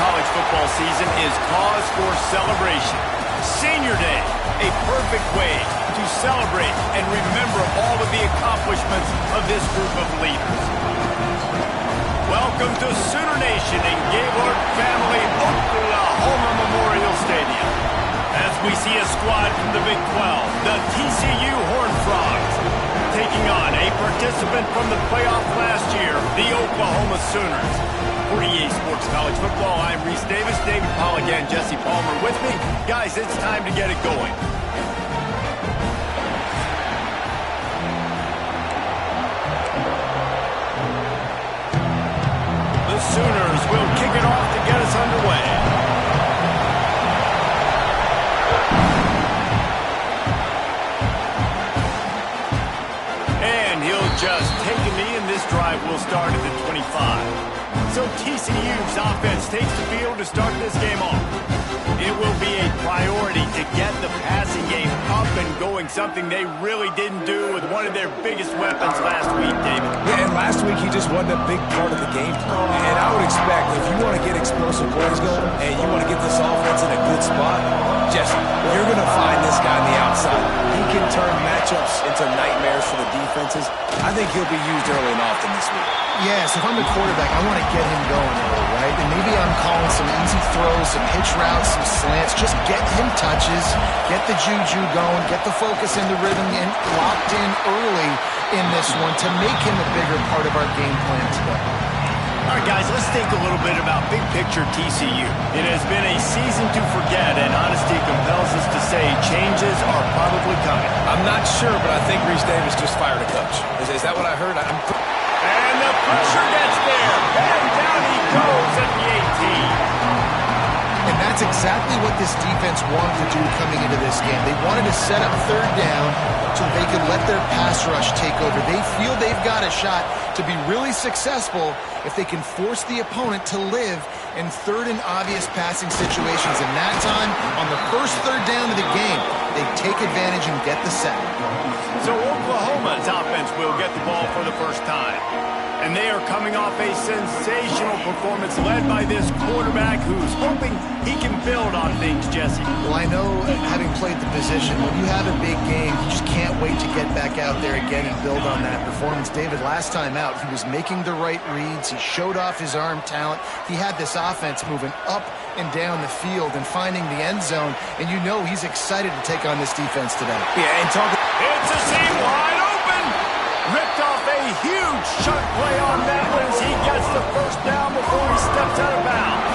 college football season is cause for celebration. Senior Day, a perfect way to celebrate and remember all of the accomplishments of this group of leaders. Welcome to Sooner Nation in Gaylord Family Oklahoma Memorial Stadium. As we see a squad from the Big 12, the TCU Horned Frogs, taking on a participant from the playoff last year, the Oklahoma Sooners. For EA Sports College Football, I'm Reese Davis, David Paul again, Jesse Palmer with me. Guys, it's time to get it going. The Sooners will kick it off to get us underway. Just take a knee, and this drive will start at the 25. So TCU's offense takes the field to start this game off. It will be a priority to get the passing game up and going, something they really didn't do with one of their biggest weapons last week, David. Yeah, and last week he just wasn't a big part of the game plan. And I would expect if you want to get explosive plays going and you want to get this offense in a good spot, Jesse, you're going to find this guy on the outside. He can turn matchups into nightmares for the defenses. I think he'll be used early and often this week. Yes, if I'm the quarterback, I want to get him going early, right? And maybe I'm calling some easy throws, some pitch routes, some slants. Just get him touches, get the juju going, get the focus and the rhythm locked in early in this one to make him a bigger part of our game plan today. All right, guys, let's think a little bit about big picture TCU. It has been a season to forget, and honesty compels us to say changes are probably coming. I'm not sure, but I think Reese Davis just fired a coach. Is that what I heard? And the pressure gets there, and down he goes at the 18. And that's exactly what this defense wanted to do coming into this game. They wanted to set up third down so they could let their pass rush take over. They feel they've got a shot to be really successful if they can force the opponent to live in third and obvious passing situations. And that time, on the first third down of the game, they take advantage and get the sack. So Oklahoma's offense will get the ball for the first time. And they are coming off a sensational performance led by this quarterback who's hoping he can build on things, Jesse. Well, I know, having played the position, when you have a big game, you just can't wait to get back out there again and build on that performance. David, last time out, he was making the right reads. He showed off his arm talent. He had this offense moving up and down the field and finding the end zone. And you know he's excited to take on this defense today. Yeah, and it's a seam wide open. Ripped off a huge shot play on that one as he gets the first down before he steps out of bounds.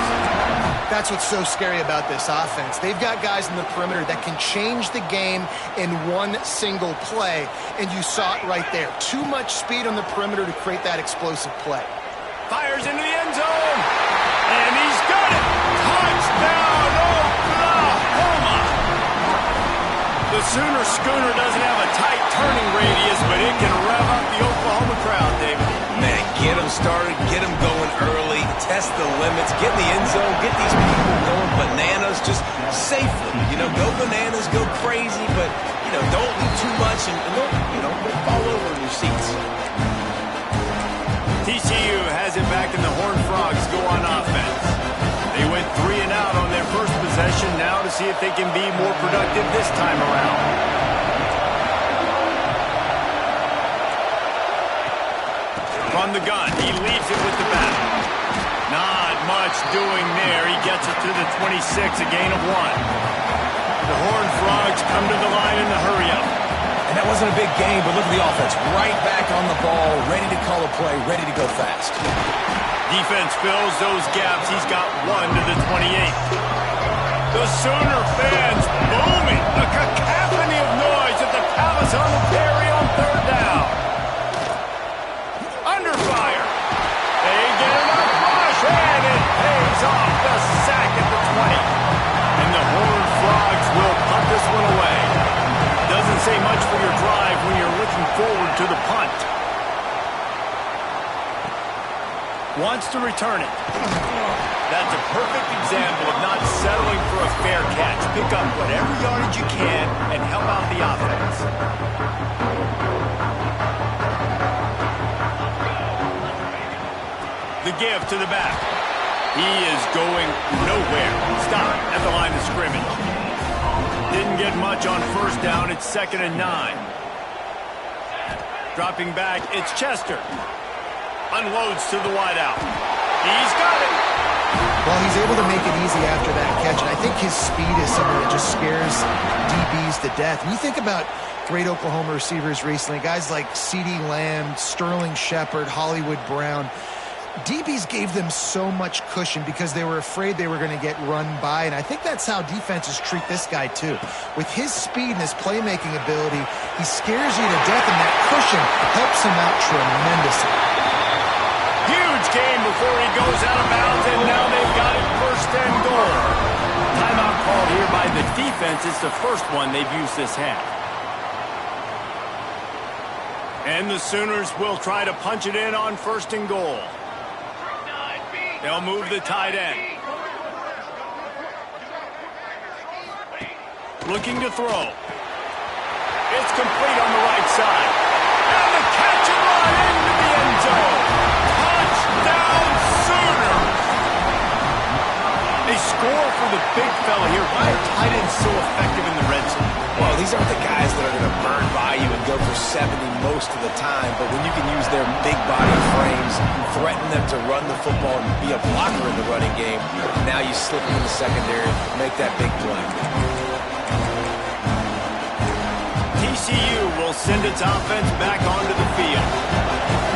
That's what's so scary about this offense. They've got guys in the perimeter that can change the game in one single play, and you saw it right there. Too much speed on the perimeter to create that explosive play. Fires into the end zone, and he's got it. Touchdown, Oklahoma! The Sooner schooner doesn't have a tight turning radius, but it can rev up the Oklahoma crowd, David. Man, get them started, get them going early, test the limits, get in the end zone, get these people going bananas just safely. You know, go bananas, go crazy, but, you know, don't do too much and don't fall over in your seats. TCU has it back, and the Horned Frogs go on offense. They went 3 and out on their first possession, now to see if they can be more productive this time around. From the gun, he leaves it with the back. Not much doing there. He gets it to the 26, a gain of 1. The Horned Frogs come to the line in the hurry-up. And that wasn't a big game, but look at the offense. Right back on the ball, ready to call a play, ready to go fast. Defense fills those gaps. He's got 1 to the 28. The Sooner fans booming. A cacophony of noise at the Palace on the Perry on third down. Under fire. They get enough rush, and it pays off the sack at the 20. And the Horned Frogs will punt this one away. Doesn't say much for your drive when you're looking forward to the punt. Wants to return it. That's a perfect example of not settling for a fair catch. Pick up whatever yardage you can and help out the offense. The give to the back. He is going nowhere. Stop at the line of scrimmage. Didn't get much on first down. It's 2nd and 9. Dropping back, it's Chester. Unloads to the wideout. He's got it. Well, he's able to make it easy after that catch, and I think his speed is something that just scares DBs to death. When you think about great Oklahoma receivers recently, guys like CeeDee Lamb, Sterling Shepard, Hollywood Brown, DBs gave them so much cushion because they were afraid they were going to get run by, and I think that's how defenses treat this guy too. With his speed and his playmaking ability, he scares you to death, and that cushion helps him out tremendously. Huge game before he goes out of bounds, and now they've got it 1st and goal. Timeout called here by the defense. It's the first one they've used this half. And the Sooners will try to punch it in on 1st and goal. They'll move the tight end. Looking to throw. It's complete on the right side. And the catch and run into the end zone. Touchdown Sooners! They score for the big fella here. Why are tight ends so effective in the red zone? Well, these aren't the guys that are going to burn by you and go for 70 most of the time, but when you can use their big body frames, threaten them to run the football and be a blocker in the running game, now you slip them in the secondary, make that big play. TCU will send its offense back onto the field.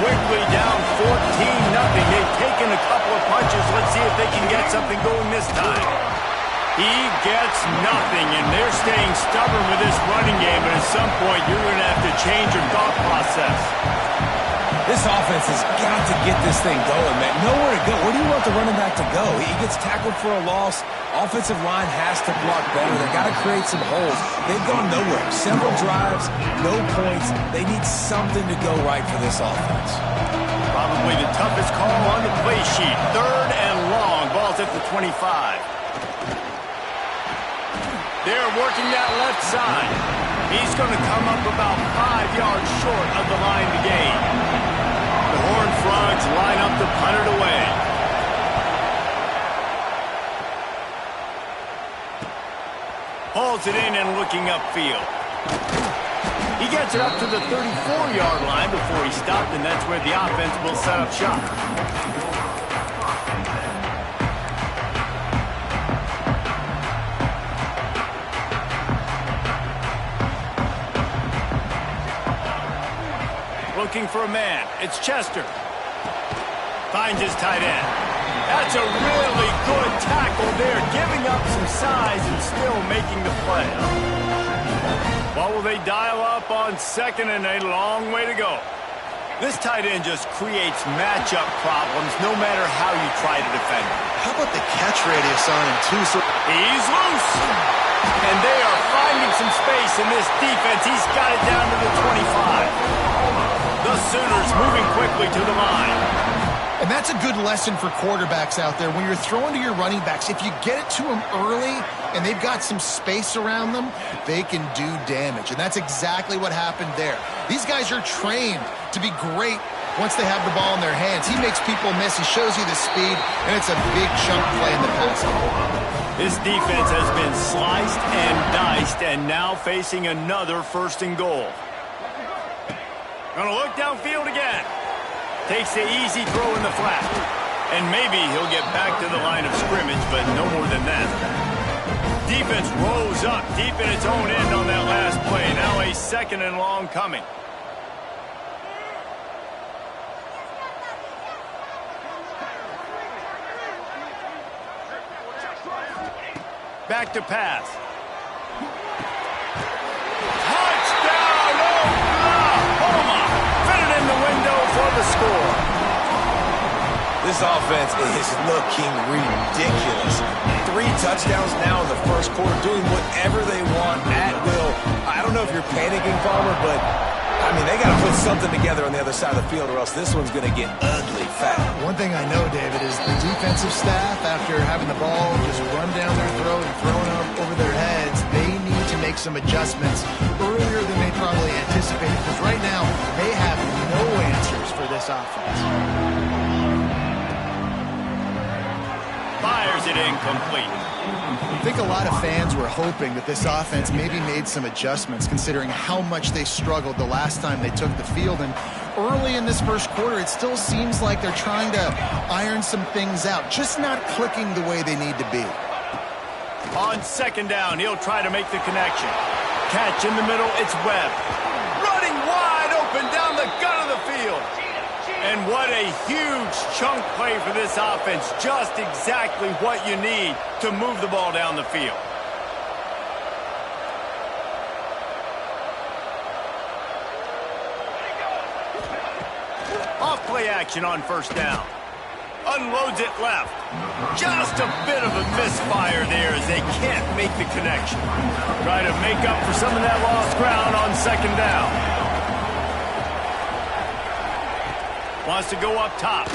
Quickly down 14-0. They've taken a couple of punches. Let's see if they can get something going this time. He gets nothing, and they're staying stubborn with this running game, but at some point you're going to have to change your thought process. This offense has got to get this thing going, man. Nowhere to go. Where do you want the running back to go? He gets tackled for a loss. Offensive line has to block better. They've got to create some holes. They've gone nowhere. Several drives, no points. They need something to go right for this offense. Probably the toughest call on the play sheet. 3rd and long. Ball's at the 25. They're working that left side. He's going to come up about 5 yards short of the line to gain. The Horned Frogs line up to punt it away. Hauls it in and looking upfield. He gets it up to the 34-yard line before he stopped, and that's where the offense will set up shop. Looking for a man. It's Chester. Finds his tight end. That's a really good tackle there, giving up some size and still making the play. What will they dial up on 2nd and a long way to go? This tight end just creates matchup problems no matter how you try to defend him. How about the catch radius on him, too? So he's loose. And they are finding some space in this defense. He's got it down to the 25. The Sooners moving quickly to the line. And that's a good lesson for quarterbacks out there. When you're throwing to your running backs, if you get it to them early and they've got some space around them, they can do damage. And that's exactly what happened there. These guys are trained to be great once they have the ball in their hands. He makes people miss. He shows you the speed, and it's a big chunk play in the pass game. This defense has been sliced and diced, and now facing another 1st and goal. Gonna look downfield again. Takes the easy throw in the flat. And maybe he'll get back to the line of scrimmage, but no more than that. Defense rose up deep in its own end on that last play. Now a 2nd and long coming. Back to pass. Touchdown, Oklahoma! Fitted in the window for the score. This offense is looking ridiculous. 3 touchdowns now in the 1st quarter, doing whatever they want at will. I don't know if you're panicking, Palmer, but I mean, they got to put something together on the other side of the field or else this one's going to get ugly fast. One thing I know, David, is the defensive staff, after having the ball just run down their throat and thrown up over their heads, they need to make some adjustments earlier than they probably anticipated, because right now they have no answers for this offense. fires it incomplete. I think a lot of fans were hoping that this offense maybe made some adjustments considering how much they struggled the last time they took the field. And early in this first quarter, it still seems like they're trying to iron some things out, just not clicking the way they need to be. On second down, he'll try to make the connection. Catch in the middle, it's Webb. Running wide open down the gut of the field. And what a huge chunk play for this offense. Just exactly what you need to move the ball down the field. Off play action on first down. Unloads it left. Just a bit of a misfire there as they can't make the connection. Try to make up for some of that lost ground on second down. Wants to go up top.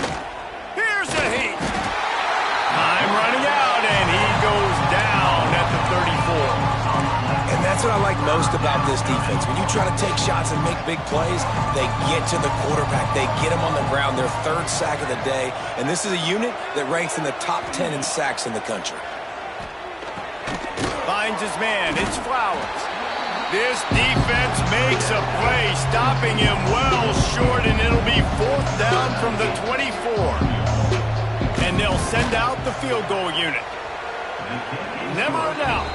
Here's a heat. Time running out, and he goes down at the 34. And that's what I like most about this defense. When you try to take shots and make big plays, they get to the quarterback. They get him on the ground, their third sack of the day. And this is a unit that ranks in the top 10 in sacks in the country. Finds his man. It's Flowers. This defense makes a play, stopping him well short, and it'll be fourth down from the 24. And they'll send out the field goal unit. Never a doubt.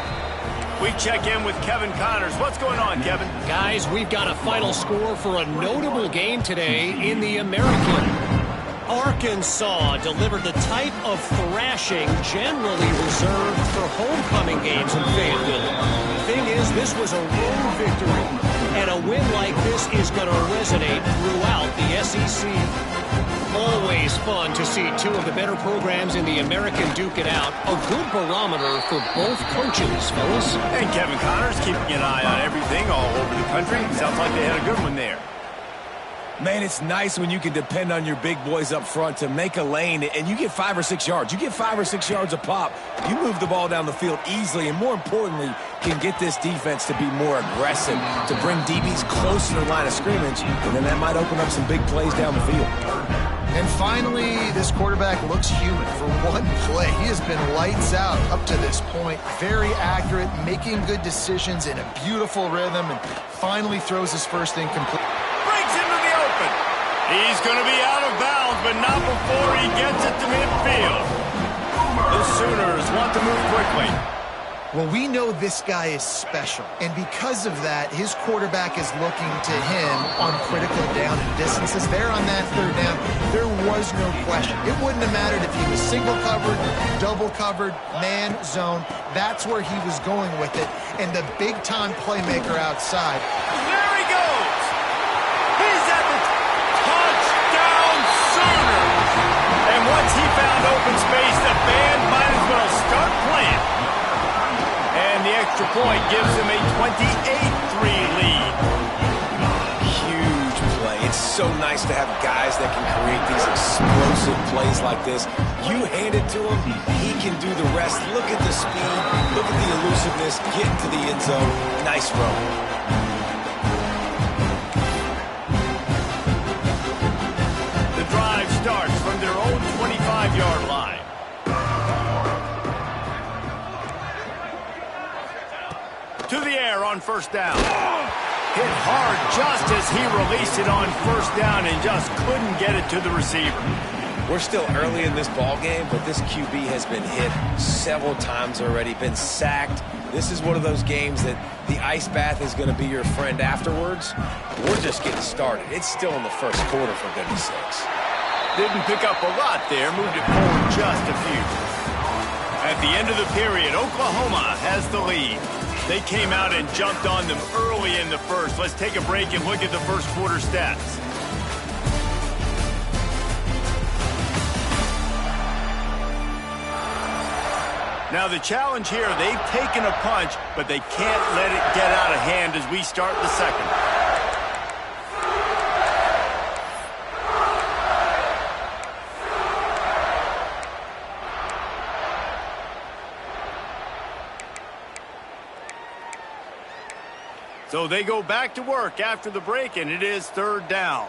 We check in with Kevin Connors. What's going on, Kevin? Guys, we've got a final score for a notable game today in the American. Arkansas delivered the type of thrashing generally reserved for homecoming games in Fayetteville. Thing is, this was a road victory, and a win like this is going to resonate throughout the SEC. Always fun to see two of the better programs in the American duke it out. A good barometer for both coaches, fellas. And Kevin Connors keeping an eye on everything all over the country. Sounds like they had a good one there. Man, it's nice when you can depend on your big boys up front to make a lane, and you get 5 or 6 yards. You get 5 or 6 yards a pop. You move the ball down the field easily, and more importantly, can get this defense to be more aggressive, to bring DBs closer to the line of scrimmage, and then that might open up some big plays down the field. And finally, this quarterback looks human for one play. He has been lights out up to this point. Very accurate, making good decisions in a beautiful rhythm, and finally throws his first incomplete. Breaks into the open. He's going to be out of bounds, but not before he gets it to midfield. The Sooners want to move quickly. Well, we know this guy is special, and because of that, his quarterback is looking to him on critical down and distances. There on that third down, there was no question. It wouldn't have mattered if he was single covered, double covered, man, zone. That's where he was going with it, and the big-time playmaker outside. There he goes. He's at the touchdown Sooners. And once he found open space, the band might as well start playing. And the extra point gives him a 28-3 lead. Huge play. It's so nice to have guys that can create these explosive plays like this. You hand it to him, he can do the rest. Look at the speed, look at the elusiveness, get into the end zone. Nice run. The drive starts from their own 25-yard line. To the air on first down. Hit hard just as he released it on first down and just couldn't get it to the receiver. We're still early in this ball game, but this QB has been hit several times already, been sacked. This is one of those games that the ice bath is going to be your friend afterwards. We're just getting started. It's still in the first quarter, for goodness sakes. Didn't pick up a lot there, moved it forward just a few. At the end of the period, Oklahoma has the lead. They came out and jumped on them early in the first. Let's take a break and look at the first quarter stats. Now the challenge here, they've taken a punch, but they can't let it get out of hand as we start the second. So they go back to work after the break, and it is third down.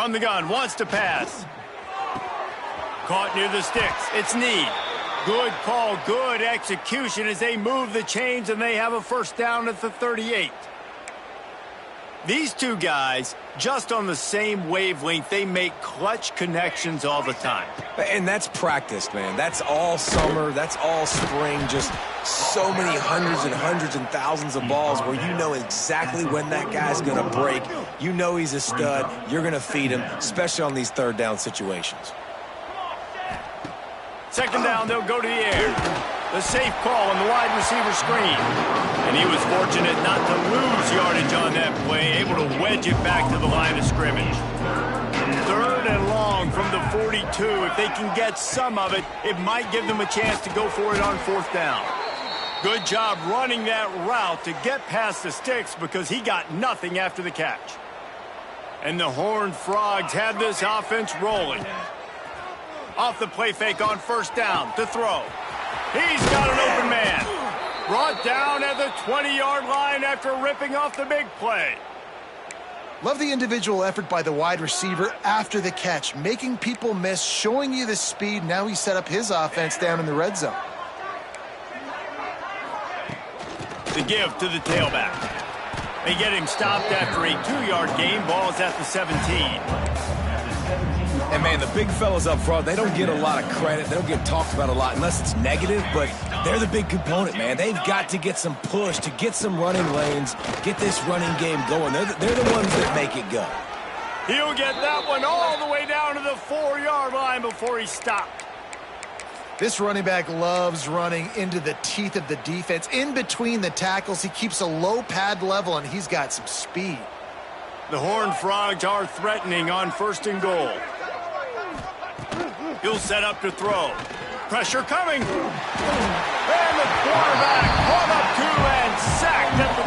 From the gun, wants to pass. Caught near the sticks. It's Need. Good call, good execution as they move the chains, and they have a first down at the 38. These two guys, just on the same wavelength, they make clutch connections all the time. And that's practice, man. That's all summer. That's all spring. Just so many hundreds and hundreds and thousands of balls where you know exactly when that guy's going to break. You know he's a stud. You're going to feed him, especially on these third down situations. Second down, they'll go to the air. The safe call on the wide receiver screen. And he was fortunate not to lose yardage on that play, able to wedge it back to the line of scrimmage. Third and long from the 42. If they can get some of it, it might give them a chance to go for it on fourth down. Good job running that route to get past the sticks because he got nothing after the catch. And the Horned Frogs have this offense rolling. Off the play fake on first down to throw. He's got an open man. Brought down at the 20-yard line after ripping off the big play. Love the individual effort by the wide receiver after the catch, making people miss, showing you the speed. Now he set up his offense down in the red zone. The give to the tailback. They get him stopped after a 2-yard gain. Ball's at the 17. And, man, the big fellas up front, they don't get a lot of credit. They don't get talked about a lot unless it's negative, but they're the big component, man. They've got to get some push, to get some running lanes, get this running game going. They're the ones that make it go. He'll get that one all the way down to the 4-yard line before he stopped. This running back loves running into the teeth of the defense. In between the tackles, he keeps a low pad level, and he's got some speed. The Horned Frogs are threatening on first and goal. He'll set up to throw. Pressure coming. And the quarterback caught up to and sacked at the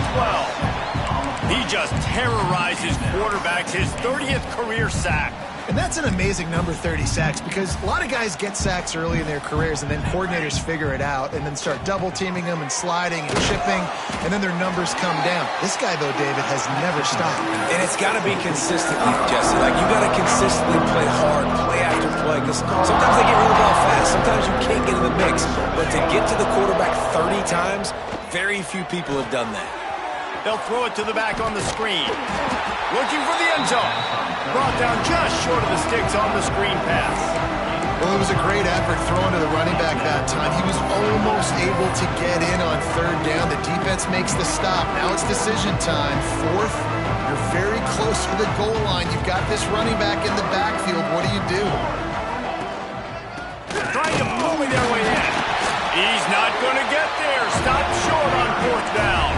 12. He just terrorizes quarterbacks, his 30th career sack. And that's an amazing number, 30 sacks, because a lot of guys get sacks early in their careers, and then coordinators figure it out and then start double-teaming them and sliding and chipping, and then their numbers come down. This guy, though, David, has never stopped. And it's got to be consistently, Jesse. Like, you got to consistently play hard, play after play, because sometimes they get rid of the ball fast. Sometimes you can't get in the mix. But to get to the quarterback 30 times, very few people have done that. They'll throw it to the back on the screen. Looking for the end zone. Brought down just short of the sticks on the screen pass. Well, it was a great effort throwing to the running back that time. He was almost able to get in on third down. The defense makes the stop. Now it's decision time. Fourth, you're very close to the goal line. You've got this running back in the backfield. What do you do? Trying to bully their way in. He's not going to get there. Stopped short on fourth down.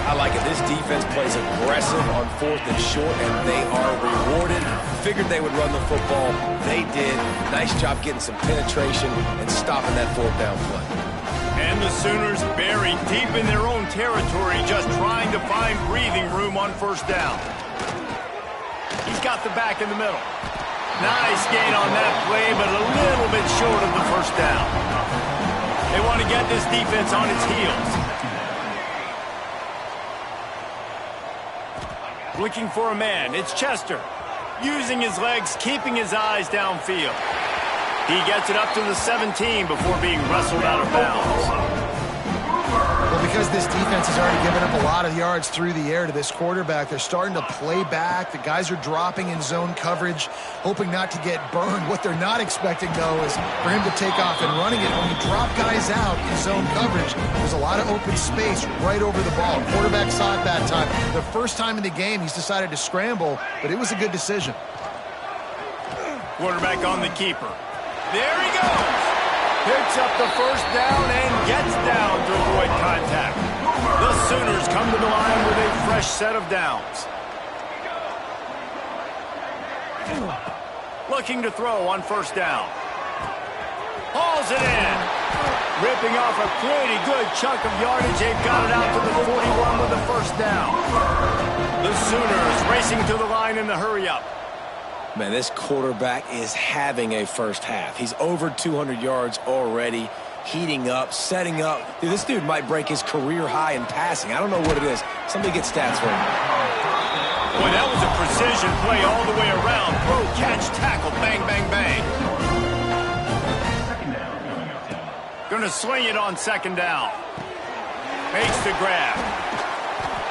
I like it. This defense plays aggressive on fourth and short, and they are rewarded. Figured they would run the football. They did. Nice job getting some penetration and stopping that fourth down play. And the Sooners buried deep in their own territory, just trying to find breathing room on first down. He's got the back in the middle. Nice gain on that play, but a little bit short of the first down. They want to get this defense on its heels. Looking for a man. It's Chester. Using his legs, keeping his eyes downfield. He gets it up to the 17 before being wrestled out of bounds. Well, because this defense has already given up a lot of yards through the air to this quarterback, they're starting to play back. The guys are dropping in zone coverage, hoping not to get burned. What they're not expecting, though, is for him to take off and running it. When you drop guys out in zone coverage, there's a lot of open space right over the ball. Quarterback saw it that time. The first time in the game, he's decided to scramble, but it was a good decision. Quarterback on the keeper. There he goes. Picks up the first down and gets down to avoid contact. The Sooners come to the line with a fresh set of downs. Looking to throw on first down. Hauls it in. Ripping off a pretty good chunk of yardage. They've got it out to the 41 with the first down. The Sooners racing to the line in the hurry-up. Man, this quarterback is having a first half. He's over 200 yards already, heating up, setting up. Dude, this dude might break his career high in passing. I don't know what it is. Somebody get stats for him. Boy, that was a precision play all the way around. Throw, catch, tackle, bang, bang, bang. Going to sling it on second down. Makes the grab.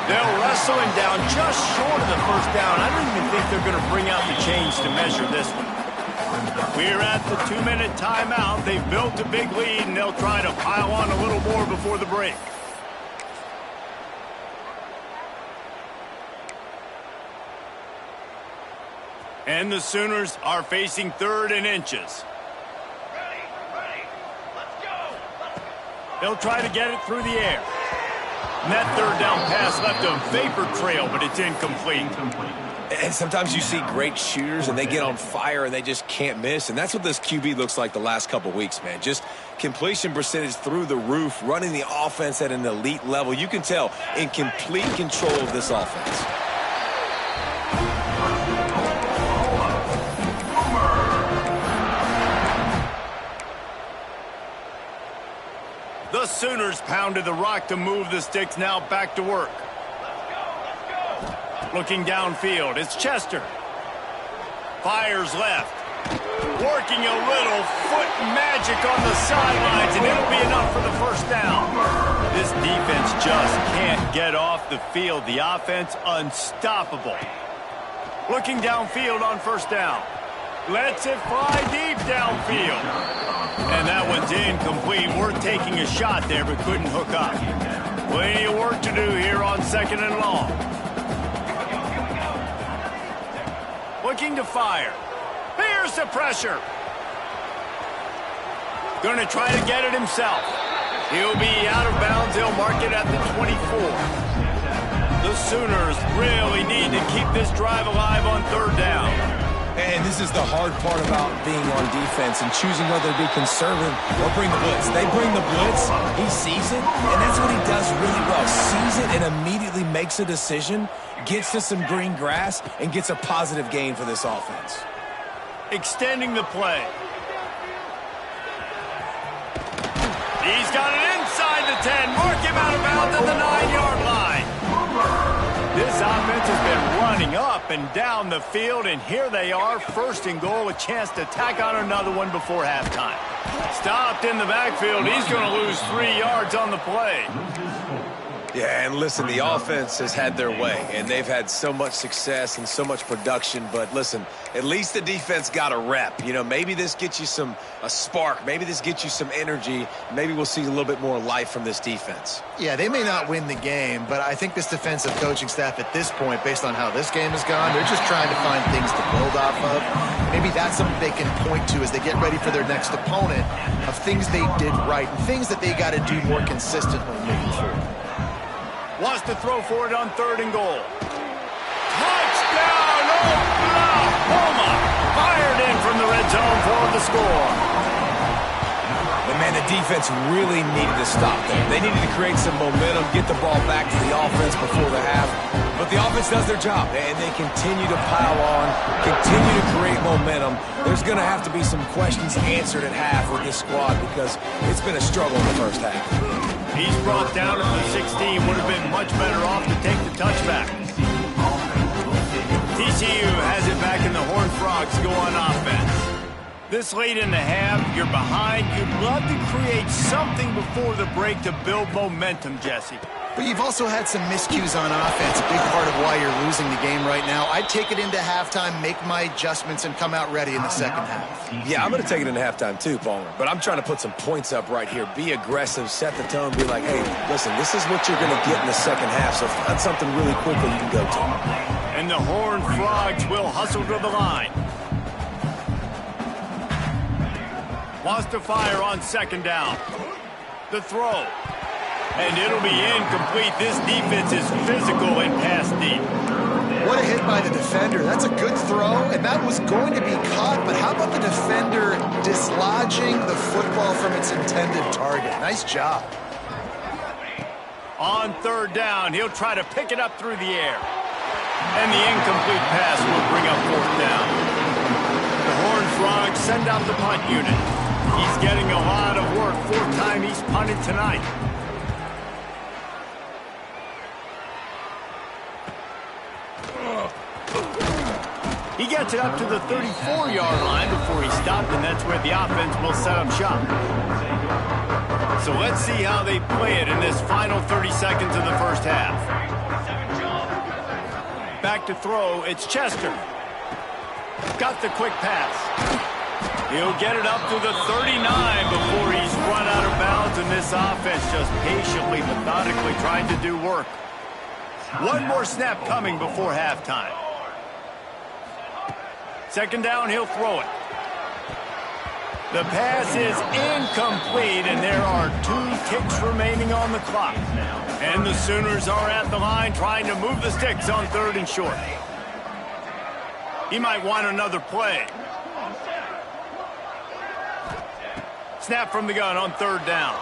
They'll wrestle him down just short of the first down. I don't even think they're going to bring out the chains to measure this one. We're at the 2-minute timeout. They've built a big lead, and they'll try to pile on a little more before the break. And the Sooners are facing 3rd and inches. Ready. Let's go. They'll try to get it through the air. And that 3rd down pass left a vapor trail, but it's incomplete. And sometimes you see great shooters, and they get on fire, and they just can't miss. And that's what this QB looks like the last couple weeks, man. Just completion percentage through the roof, running the offense at an elite level. You can tell in complete control of this offense. The Sooners pounded the rock to move the sticks, now back to work. Looking downfield, it's Chester. Fires left. Working a little foot magic on the sidelines, and it'll be enough for the first down. This defense just can't get off the field. The offense unstoppable. Looking downfield on first down. Lets it fly deep downfield. And that one's incomplete. We're taking a shot there, but couldn't hook up. Plenty of work to do here on 2nd and long. Looking to fire. Here's the pressure. Going to try to get it himself. He'll be out of bounds. He'll mark it at the 24. The Sooners really need to keep this drive alive on 3rd down. And this is the hard part about being on defense and choosing whether to be conservative or bring the blitz. They bring the blitz, he sees it, and that's what he does really well. Sees it and immediately makes a decision, gets to some green grass, and gets a positive gain for this offense. Extending the play. He's got it inside the 10. Mark him out of bounds at the 9-yard line. This offense has been running up and down the field, and here they are, 1st and goal, a chance to tack on another one before halftime. Stopped in the backfield. He's going to lose 3 yards on the play. Yeah, and listen, the offense has had their way, and they've had so much success and so much production. But listen, at least the defense got a rep. You know, maybe this gets you a spark. Maybe this gets you some energy. Maybe we'll see a little bit more life from this defense. Yeah, they may not win the game, but I think this defensive coaching staff at this point, based on how this game has gone, they're just trying to find things to build off of. Maybe that's something they can point to as they get ready for their next opponent, of things they did right and things that they got to do more consistently moving forward. Wants to throw for it on 3rd and goal. Touchdown, Oklahoma! Fired in from the red zone for the score. And man, the defense really needed to stop there. They needed to create some momentum, get the ball back to the offense before the half. But the offense does their job, and they continue to pile on, continue to create momentum. There's going to have to be some questions answered at half with this squad because it's been a struggle in the first half. He's brought down at the 16. Would have been much better off to take the touchback. TCU has it back, and the Horned Frogs go on offense. This late in the half, you're behind. You'd love to create something before the break to build momentum, Jesse. But you've also had some miscues on offense, a big part of why you're losing the game right now. I'd take it into halftime, make my adjustments, and come out ready in the second half. Yeah, I'm going to take it into halftime too, Palmer. But I'm trying to put some points up right here. Be aggressive, set the tone, be like, hey, listen, this is what you're going to get in the second half, so find something really quickly you can go to. And the Horned Frogs will hustle to the line. Wants to fire on 2nd down. The throw. And it'll be incomplete. This defense is physical and pass deep. What a hit by the defender. That's a good throw, and that was going to be caught, but how about the defender dislodging the football from its intended target? Nice job. On 3rd down, he'll try to pick it up through the air. And the incomplete pass will bring up 4th down. The Horned Frogs send out the punt unit. He's getting a lot of work. 4th time he's punted tonight. gets it up to the 34-yard line before he stopped, and that's where the offense will set up shop. So let's see how they play it in this final 30 seconds of the first half. Back to throw, it's Chester. Got the quick pass. He'll get it up to the 39 before he's run out of bounds, and this offense just patiently, methodically trying to do work. One more snap coming before halftime. Second down, he'll throw it. The pass is incomplete, and there are 2 kicks remaining on the clock. And the Sooners are at the line trying to move the sticks on 3rd and short. He might want another play. Snap from the gun on 3rd down.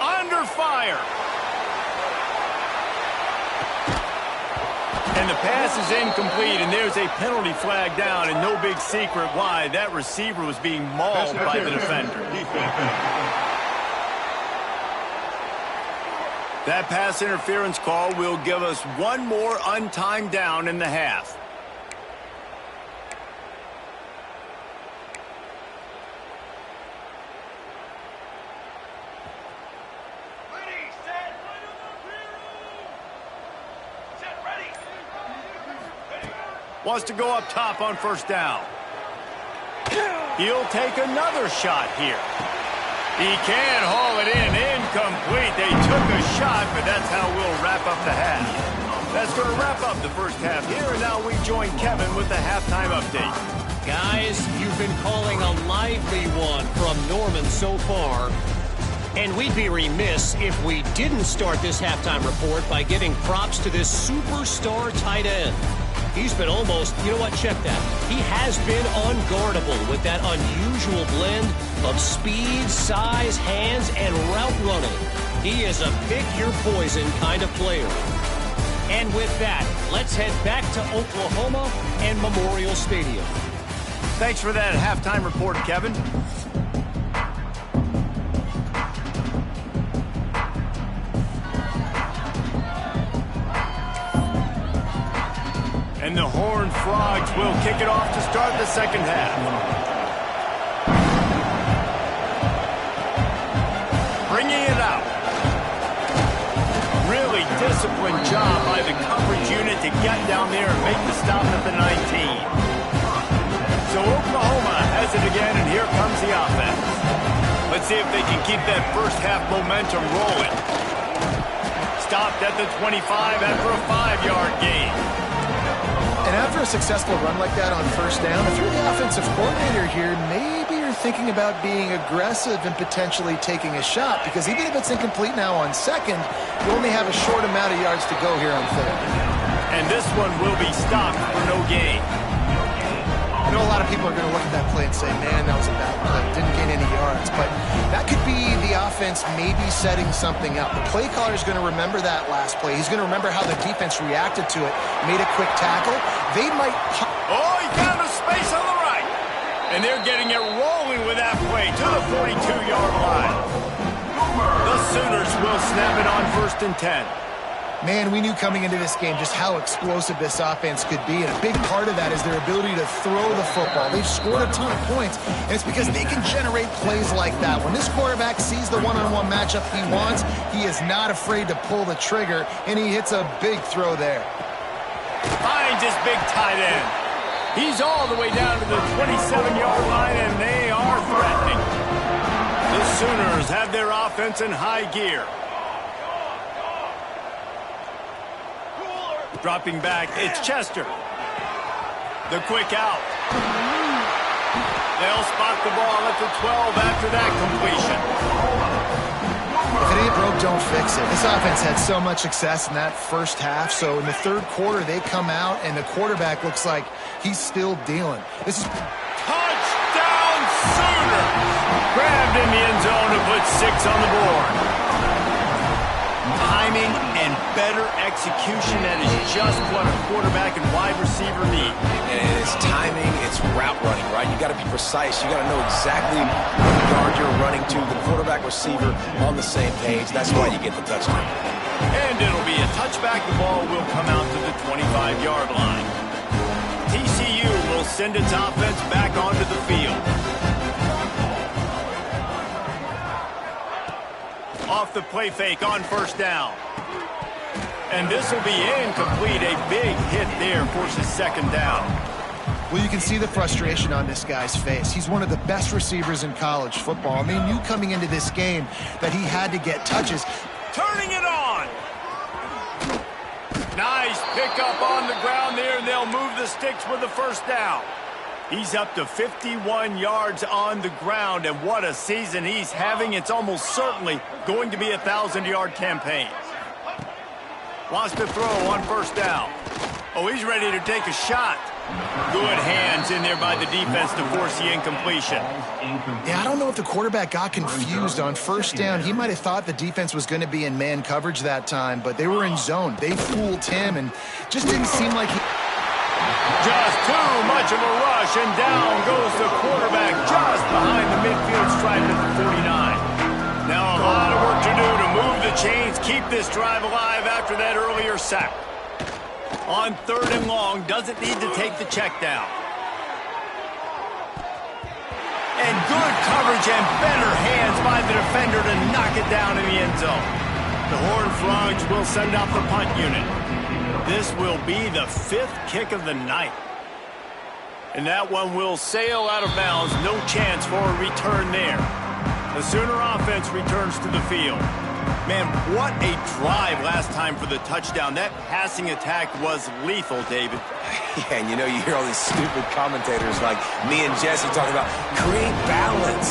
Under fire. And the pass is incomplete, and there's a penalty flag down, and no big secret why. That receiver was being mauled by the defender. That pass interference call will give us one more untimed down in the half. Wants to go up top on 1st down. He'll take another shot here. He can haul it in. Incomplete. They took a shot, but that's how we'll wrap up the half. That's going to wrap up the first half here, and now we join Kevin with the halftime update. Guys, you've been calling a lively one from Norman so far. And we'd be remiss if we didn't start this halftime report by giving props to this superstar tight end. He's been almost, you know what, check that. He has been unguardable with that unusual blend of speed, size, hands, and route running. He is a pick-your-poison kind of player. And with that, let's head back to Oklahoma and Memorial Stadium. Thanks for that halftime report, Kevin. And the Horned Frogs will kick it off to start the second half. Bringing it out. Really disciplined job by the coverage unit to get down there and make the stop at the 19. So Oklahoma has it again, and here comes the offense. Let's see if they can keep that first half momentum rolling. Stopped at the 25 after a 5-yard gain. And after a successful run like that on 1st down, if you're the offensive coordinator here, maybe you're thinking about being aggressive and potentially taking a shot, because even if it's incomplete now on 2nd, you only have a short amount of yards to go here on 3rd. And this one will be stopped for no gain. I know a lot of people are going to look at that play and say, man, that was a bad play. Didn't gain any yards. But that could be the offense maybe setting something up. The play caller is going to remember that last play. He's going to remember how the defense reacted to it, made a quick tackle. They might... Oh, he found a space on the right. And they're getting it rolling with that play to the 42-yard line. The Sooners will snap it on 1st and 10. Man, we knew coming into this game just how explosive this offense could be, and a big part of that is their ability to throw the football. They've scored a ton of points, and it's because they can generate plays like that. When this quarterback sees the one-on-one matchup he wants, he is not afraid to pull the trigger, and he hits a big throw there. Finds his big tight end. He's all the way down to the 27-yard line, and they are threatening. The Sooners have their offense in high gear. Dropping back, it's Chester. The quick out. They'll spot the ball at the 12 after that completion. If it ain't broke, don't fix it. This offense had so much success in that first half, so in the 3rd quarter, they come out, and the quarterback looks like he's still dealing. This is... Touchdown, Sooners! Grabbed in the end zone to put 6 on the board. Timing and better execution, that is just what a quarterback and wide receiver need. And it's timing, it's route running, right? You got to be precise. You got to know exactly what yard you're running to. The quarterback receiver on the same page. That's why you get the touchdown. And it'll be a touchback. The ball will come out to the 25-yard line. TCU will will send its offense back onto the field. Off the play fake on first down. And this will be incomplete. A big hit there forces second down. Well, you can see the frustration on this guy's face. He's one of the best receivers in college football, and they knew coming into this game that he had to get touches. Turning it on. Nice pickup on the ground there, and they'll move the sticks with the first down. He's up to 51 yards on the ground, and what a season he's having. It's almost certainly going to be a 1,000-yard campaign. Wants to throw on first down. Oh, he's ready to take a shot. Good hands in there by the defense to force the incompletion. Yeah, I don't know if the quarterback got confused on first down. He might have thought the defense was going to be in man coverage that time, but they were in zone. They fooled him, and just didn't seem like he... Just too much of a rush, and down goes the quarterback just behind the midfield stripe at the 49. Now a lot of work to do to move the chains, keep this drive alive after that earlier sack. On third and long, doesn't need to take the check down. And good coverage and better hands by the defender to knock it down in the end zone. The Horned Frogs will send out the punt unit. This will be the 5th kick of the night. And that one will sail out of bounds. No chance for a return there. The Sooner offense returns to the field. Man, what a drive last time for the touchdown. That passing attack was lethal, David. Yeah, and you know, you hear all these stupid commentators like me and Jesse talking about create balance,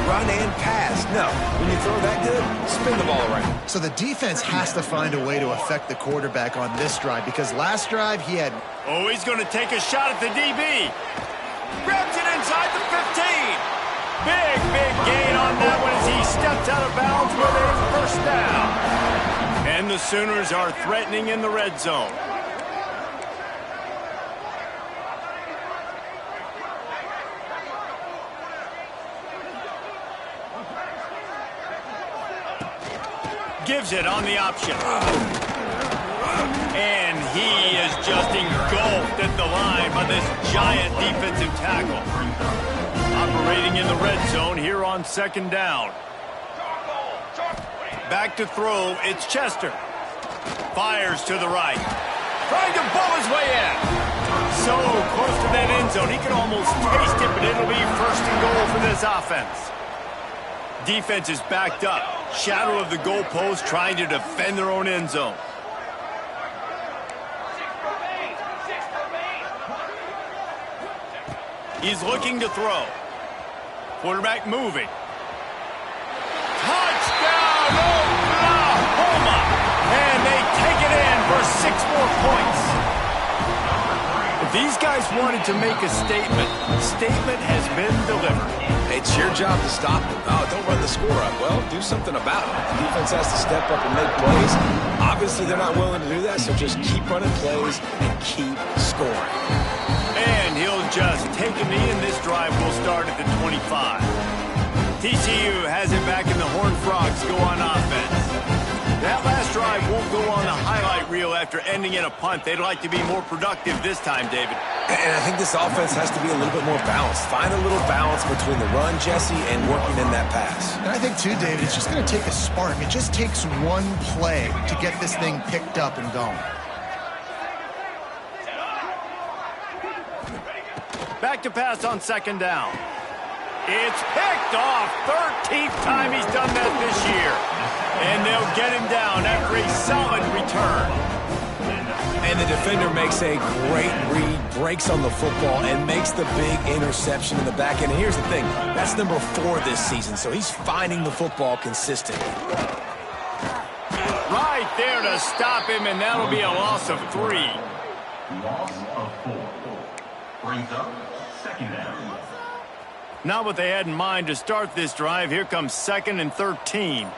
run and pass. No, when you throw that good, spin the ball around. So the defense has to find a way to affect the quarterback on this drive, because last drive he had... Oh, he's going to take a shot at the DB. Grabs it inside the 15. Big gain on that one as he steps out of bounds with a first down. And the Sooners are threatening in the red zone. Gives it on the option. And he is just engulfed at the line by this giant defensive tackle. Operating in the red zone here on second down. Back to throw, it's Chester. Fires to the right. Trying to bowl his way in. So close to that end zone, he can almost taste it, but it'll be first and goal for this offense. Defense is backed up. Shadow of the goalpost, trying to defend their own end zone. He's looking to throw. Quarterback moving. Touchdown, Oklahoma! And they take it in for 6 more points. If these guys wanted to make a statement has been delivered. It's your job to stop them. Oh, don't run the score up. Well, do something about it. The defense has to step up and make plays. Obviously, they're not willing to do that, so just keep running plays and keep scoring. And he'll just take a knee, and this drive will start at the 25. TCU has it back, and the Horned Frogs go on offense. That last drive won't go on the highlight reel after ending in a punt. They'd like to be more productive this time, David. And I think this offense has to be a little bit more balanced. Find a little balance between the run, Jesse, and working in that pass. And I think, too, David, it's just going to take a spark. It just takes one play to get this thing picked up and going. Back to pass on second down. It's picked off. 13th time he's done that this year. And they'll get him down after a solid return. And the defender makes a great read, breaks on the football, and makes the big interception in the back end. And here's the thing, that's number 4 this season, so he's finding the football consistently. Right there to stop him, and that'll be a loss of 3. Loss of 4. Brings up second down. Not what they had in mind to start this drive. Here comes 2nd and 13.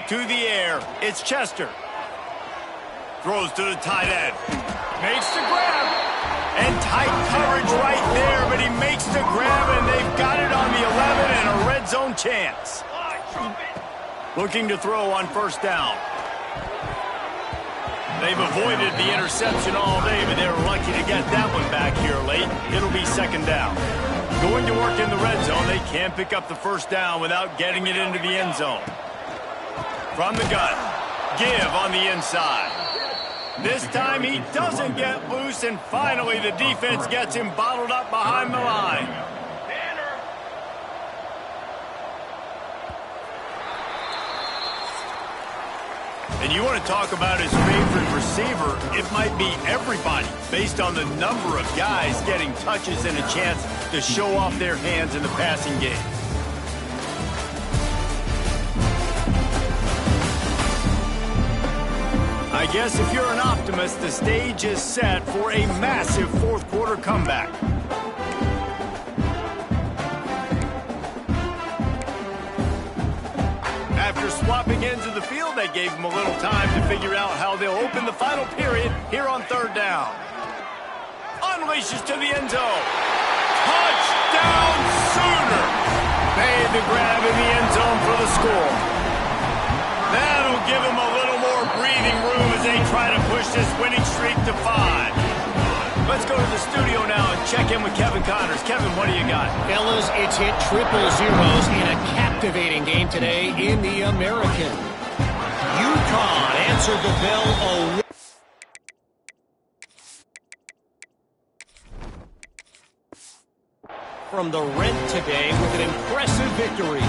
To the air, it's Chester. Throws to the tight end. Makes the grab. And tight coverage right there, but he makes the grab, and they've got it on the 11 and a red zone chance. Looking to throw on first down. They've avoided the interception all day, but they were lucky to get that one back here late. It'll be second down. Going to work in the red zone, they can't pick up the first down without getting it into the end zone. From the gun, give on the inside. This time he doesn't get loose, and finally the defense gets him bottled up behind the line. And you want to talk about his favorite receiver, it might be everybody, based on the number of guys getting touches and a chance to show off their hands in the passing game. I guess if you're an optimist, the stage is set for a massive fourth quarter comeback. After swapping ends of the field, they gave him a little time to figure out how they'll open the final period here on third down. Unleashes to the end zone. Touchdown Sooner! Made the grab in the end zone for the score. That'll give them a little more breathing room as they try to push this winning streak to 5. Let's go to the studio now and check in with Kevin Connors. Kevin, what do you got? Fellas, it's hit triple zeros in a captivating game today in the American. UConn answered the bell from the red today with an impressive victory.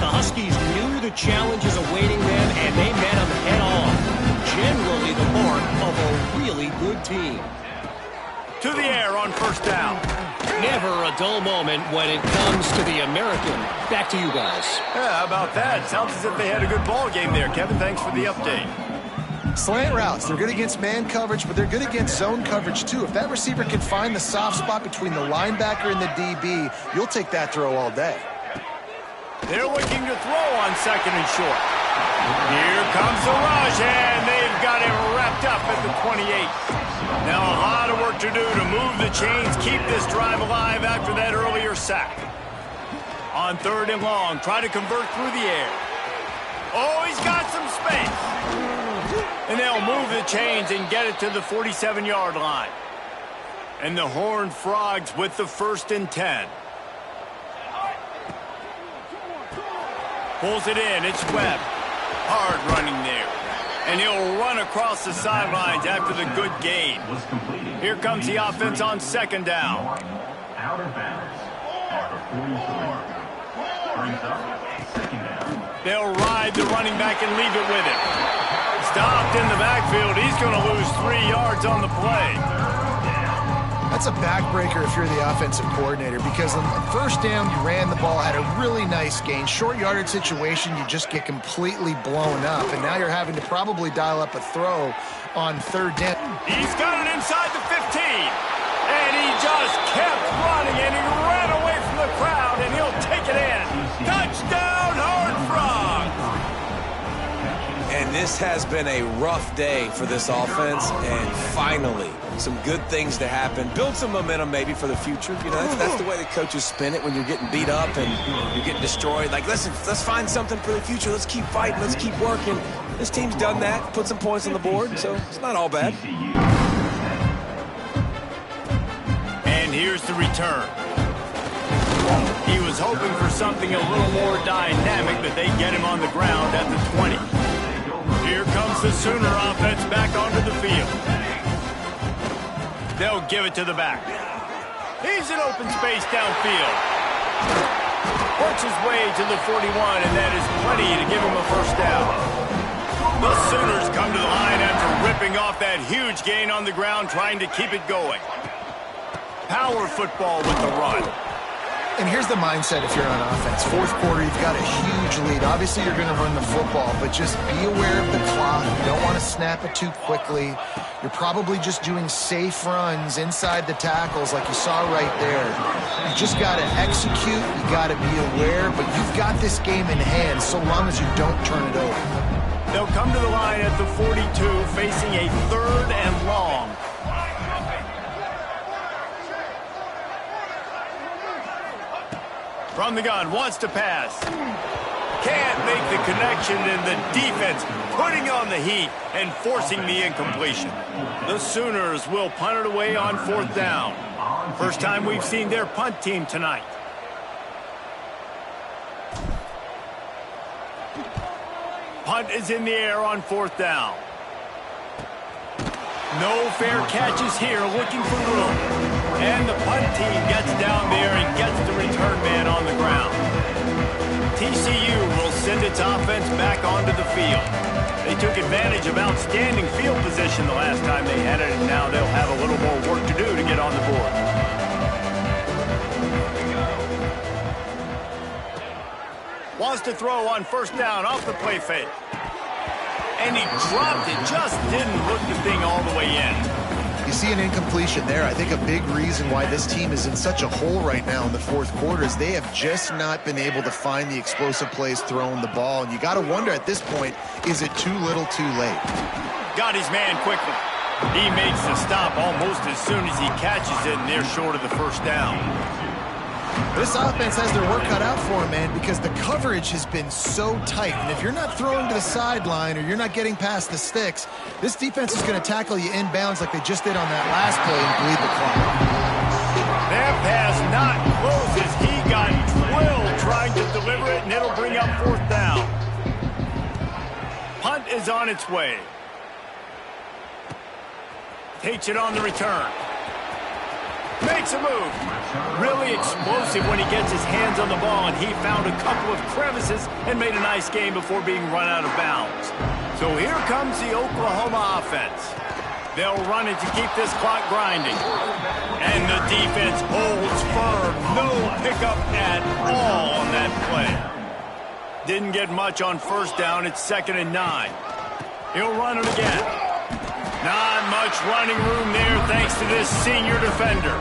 The Huskies knew the challenges awaiting them, and they met them head-on. Generally the mark of a really good team. To the air on first down. Never a dull moment when it comes to the American. Back to you guys. Yeah, how about that? Sounds as if they had a good ball game there. Kevin, thanks for the update. Slant routes. They're good against man coverage, but they're good against zone coverage, too. If that receiver can find the soft spot between the linebacker and the DB, you'll take that throw all day. They're looking to throw on second and short. Here comes the rush, and they've got it wrapped up at the 28. Now a lot of work to do to move the chains, keep this drive alive after that earlier sack. On third and long, try to convert through the air. Oh, he's got some space. And they'll move the chains and get it to the 47-yard line. And the Horned Frogs with the 1st and 10. Pulls it in, it's Webb. Hard running there. And he'll run across the sidelines after the good gain. Here comes the offense on second down. Out of bounds at the 44. Brings up second down. They'll ride the running back and leave it with him. Stopped in the backfield. He's going to lose 3 yards on the play. That's a backbreaker if you're the offensive coordinator, because on the first down, you ran the ball, had a really nice gain. Short yardage situation, you just get completely blown up, and now you're having to probably dial up a throw on third down. He's got it inside the 15, and he just kept running, and he ran away from the crowd, and he'll take it in. Touchdown, Horned Frogs! And this has been a rough day for this offense, and finally, some good things to happen. Build some momentum maybe for the future. You know, that's the way the coaches spin it when you're getting beat up and you're getting destroyed. Like, listen, let's find something for the future. Let's keep fighting. Let's keep working. This team's done that, put some points on the board, so it's not all bad. And here's the return. He was hoping for something a little more dynamic, but they get him on the ground at the 20. Here comes the Sooner offense back onto the field. They'll give it to the back. He's in open space downfield. Works his way to the 41, and that is plenty to give him a first down. The Sooners come to the line after ripping off that huge gain on the ground, trying to keep it going. Power football with the run. And here's the mindset if you're on offense. Fourth quarter, you've got a huge lead. Obviously, you're going to run the football, but just be aware of the clock. You don't want to snap it too quickly. You're probably just doing safe runs inside the tackles like you saw right there. You just got to execute. You got to be aware, but you've got this game in hand so long as you don't turn it over. They'll come to the line at the 42, facing a third and long. From the gun, wants to pass. Can't make the connection, and the defense putting on the heat and forcing the incompletion. The Sooners will punt it away on 4th down. First time we've seen their punt team tonight. Punt is in the air on 4th down. No fair catches here, looking for room. And the punt team gets down there and gets the return man on the ground. TCU will send its offense back onto the field. They took advantage of outstanding field position the last time they had it, and now they'll have a little more work to do to get on the board. Wants to throw on 1st down off the play fake. And he dropped it, just didn't hook the thing all the way in. You see an incompletion there. I think a big reason why this team is in such a hole right now in the 4th quarter is they have just not been able to find the explosive plays throwing the ball. And you got to wonder at this point, is it too little too late? Got his man quickly. He makes the stop almost as soon as he catches it, and they're short of the 1st down. This offense has their work cut out for them, man, because the coverage has been so tight. And if you're not throwing to the sideline or you're not getting past the sticks, this defense is going to tackle you inbounds like they just did on that last play and bleed the clock. That pass not close as he got drilled trying to deliver it, and it'll bring up 4th down. Punt is on its way. Takes it on the return. Makes a move. Really explosive when he gets his hands on the ball, and he found a couple of crevices and made a nice game before being run out of bounds. So here comes the Oklahoma offense. They'll run it to keep this clock grinding. And the defense holds firm. No pickup at all on that play. Didn't get much on 1st down. It's 2nd and 9. He'll run it again. Not much running room there thanks to this senior defender.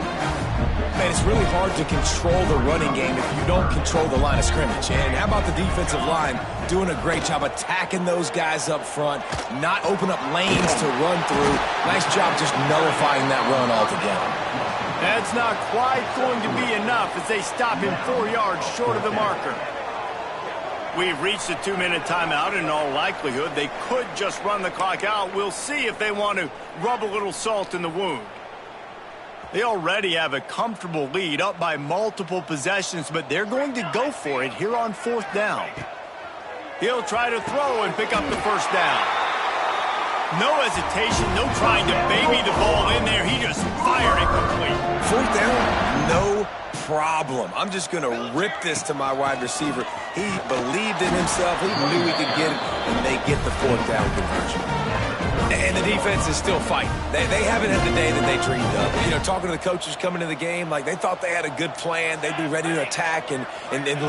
Man, it's really hard to control the running game if you don't control the line of scrimmage. And how about the defensive line doing a great job attacking those guys up front, not open up lanes to run through. Nice job just nullifying that run altogether. That's not quite going to be enough as they stop him 4 yards short of the marker. We've reached a 2-minute timeout, and in all likelihood, they could just run the clock out. We'll see if they want to rub a little salt in the wound. They already have a comfortable lead up by multiple possessions, but they're going to go for it here on 4th down. He'll try to throw and pick up the 1st down. No hesitation, no trying to baby the ball in there. He just fired it complete. 4th down, no problem. I'm just going to rip this to my wide receiver. He believed in himself. He knew he could get it, and they get the 4th down conversion. And the defense is still fighting. They haven't had the day that they dreamed of. You know, talking to the coaches coming to the game, like they thought they had a good plan. They'd be ready to attack and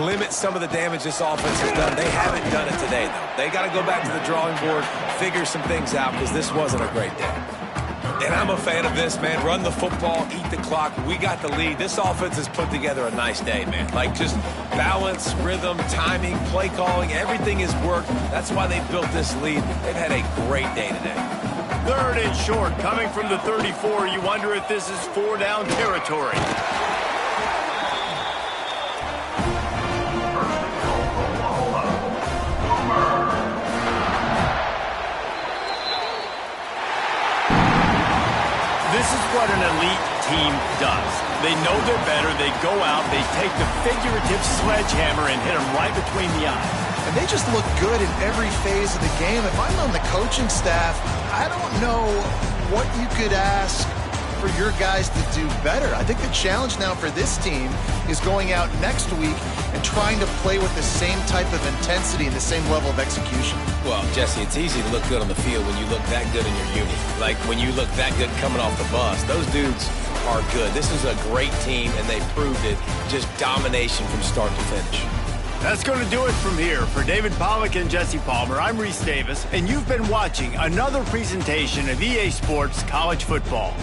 limit some of the damage this offense has done. They haven't done it today, though. They got to go back to the drawing board, figure some things out, because this wasn't a great day. And I'm a fan of this, man. Run the football, eat the clock. We got the lead. This offense has put together a nice day, man. Like just balance, rhythm, timing, play calling, everything has worked. That's why they built this lead. They've had a great day today. 3rd and short, coming from the 34. You wonder if this is 4-down territory. This is what an elite team does. They know they're better. They go out. They take the figurative sledgehammer and hit them right between the eyes. And they just look good in every phase of the game. If I'm on the coaching staff, I don't know what you could ask for your guys to do better. I think the challenge now for this team is going out next week and trying to play with the same type of intensity and the same level of execution. Well, Jesse, it's easy to look good on the field when you look that good in your uni. Like when you look that good coming off the bus. Those dudes are good. This is a great team, and they proved it. Just domination from start to finish. That's going to do it from here. For David Pollack and Jesse Palmer, I'm Reese Davis, and you've been watching another presentation of EA Sports College Football.